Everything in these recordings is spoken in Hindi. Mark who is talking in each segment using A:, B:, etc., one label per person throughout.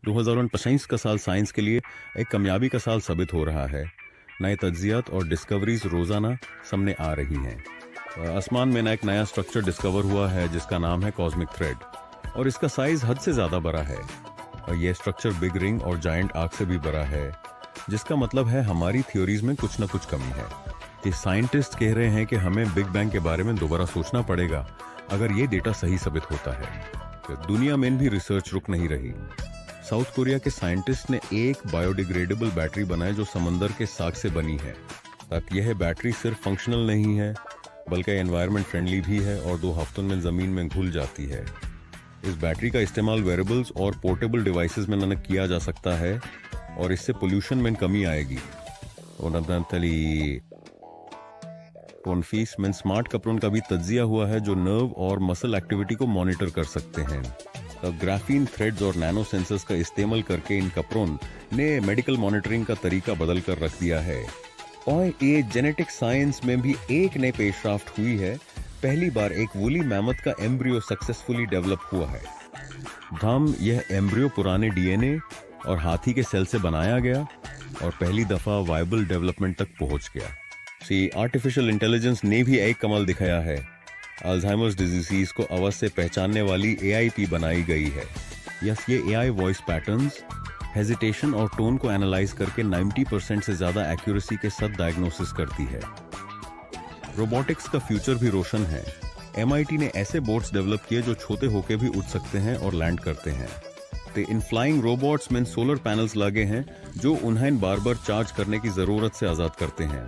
A: 2025 का साल साइंस के लिए एक कामयाबी का साल साबित हो रहा है। नए तज्जियात और डिस्कवरीज रोज़ाना सामने आ रही हैं। आसमान में एक नया स्ट्रक्चर डिस्कवर हुआ है जिसका नाम है कॉस्मिक थ्रेड, और इसका साइज हद से ज़्यादा बड़ा है। यह स्ट्रक्चर बिग रिंग और जायंट आर्क से भी बड़ा है, जिसका मतलब है हमारी थ्योरीज में कुछ न कुछ कमी है। ये साइंटिस्ट कह रहे हैं कि हमें बिग बैंग के बारे में दोबारा सोचना पड़ेगा अगर ये डेटा सही साबित होता है। दुनिया में भी रिसर्च रुक नहीं रही। साउथ कोरिया के साइंटिस्ट ने एक बायोडिग्रेडेबल बैटरी बनाई जो समंदर के साग से बनी है। अब यह बैटरी सिर्फ फंक्शनल नहीं है बल्कि एनवायरनमेंट फ्रेंडली भी है और 2 हफ्तों में जमीन में घुल जाती है। इस बैटरी का इस्तेमाल वेरेबल्स और पोर्टेबल डिवाइसेस में किया जा सकता है और इससे पोल्यूशन में कमी आएगी। कॉन्फीस में स्मार्ट कपड़ों का भी तज्जिया हुआ है जो नर्व और मसल एक्टिविटी को मॉनिटर कर सकते हैं। ग्राफीन थ्रेड्स और नैनो सेंसर्स का इस्तेमाल करके इन कपड़ों ने मेडिकल मॉनिटरिंग का तरीका बदल कर रख दिया है। और ये जेनेटिक साइंस में भी एक नई पेशरफ्त हुई है। पहली बार एक वूली मैमथ का एम्ब्रियो सक्सेसफुली डेवलप हुआ है। यह एम्ब्रियो पुराने डीएनए और हाथी के सेल से बनाया गया और पहली दफा वायबल डेवलपमेंट तक पहुंच गया। आर्टिफिशियल इंटेलिजेंस ने भी एक कमाल दिखाया है। अल्जाइमर्स डिजीज को आवाज से पहचानने वाली एआईपी बनाई गई है। ये एआई वॉइस पैटर्न्स, हेजिटेशन और टोन को एनालाइज करके 90% से ज्यादा एक्यूरेसी के साथ डायग्नोसिस करती है। रोबोटिक्स का फ्यूचर भी रोशन है। MIT ने ऐसे बोट्स डेवलप किए जो छोटे होके भी उड़ सकते हैं और लैंड करते हैं। तो इन फ्लाइंग रोबोट्स में सोलर पैनल्स लगे हैं जो उन्हें बार बार चार्ज करने की जरूरत से आजाद करते हैं।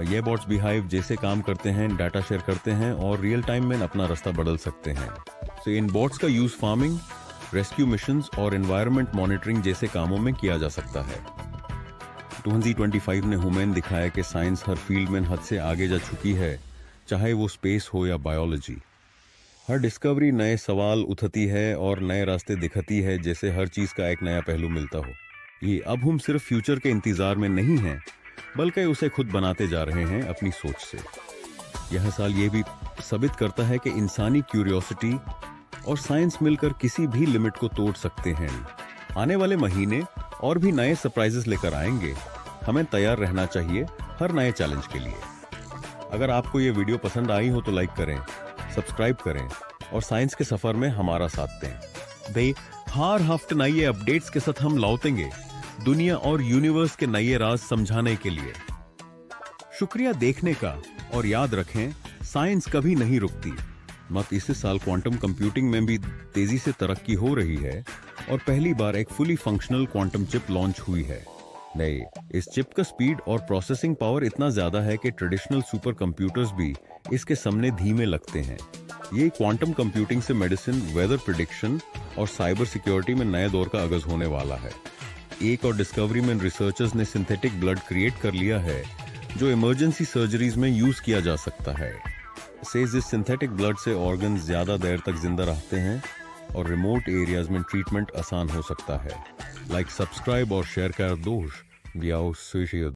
A: ये बोट्स बिहाइव जैसे काम करते हैं, डाटा शेयर करते हैं और रियल टाइम में अपना रास्ता बदल सकते हैं। तो इन बोट्स का यूज फार्मिंग, रेस्क्यू मिशंस और एनवायरनमेंट मॉनिटरिंग जैसे कामों में किया जा सकता है। 2025 ने हुमैन दिखाया कि साइंस हर फील्ड में हद से आगे जा चुकी है, चाहे वो स्पेस हो या बायोलॉजी। हर डिस्कवरी नए सवाल उठती है और नए रास्ते दिखती है, जैसे हर चीज का एक नया पहलू मिलता हो। ये अब हम सिर्फ फ्यूचर के इंतजार में नहीं हैं बल्कि उसे खुद बनाते जा रहे हैं अपनी सोच से। यह साल ये भी साबित करता है कि इंसानी क्यूरियोसिटी और साइंस मिलकर किसी भी लिमिट को तोड़ सकते हैं। आने वाले महीने और भी नए सरप्राइजेस लेकर आएंगे। हमें तैयार रहना चाहिए हर नए चैलेंज के लिए। अगर आपको ये वीडियो पसंद आई हो तो लाइक करें, सब्सक्राइब करें और साइंस के सफर में हमारा साथ दें। हर हफ्ते नए अपडेट्स के साथ हम लौटेंगे दुनिया और यूनिवर्स के नए राज समझाने के लिए। शुक्रिया देखने का, और याद रखें साइंस कभी नहीं रुकती। इस साल क्वांटम कंप्यूटिंग में भी तेजी से तरक्की हो रही है और पहली बार एक fully functional quantum chip launch हुई है। इस चिप का स्पीड और प्रोसेसिंग पावर इतना ज्यादा है कि ट्रेडिशनल सुपर कंप्यूटर्स भी इसके सामने धीमे लगते हैं। ये क्वांटम कंप्यूटिंग से मेडिसिन, वेदर प्रिडिक्शन और साइबर सिक्योरिटी में नए दौर का आगाज होने वाला है। एक और डिस्कवरी में रिसर्चर्स ने सिंथेटिक ब्लड क्रिएट कर लिया है जो इमरजेंसी सर्जरीज में यूज किया जा सकता है। इस सिंथेटिक ब्लड से ऑर्गन ज्यादा देर तक जिंदा रहते हैं और रिमोट एरियाज में ट्रीटमेंट आसान हो सकता है। लाइक, सब्सक्राइब और शेयर कर दोस्त।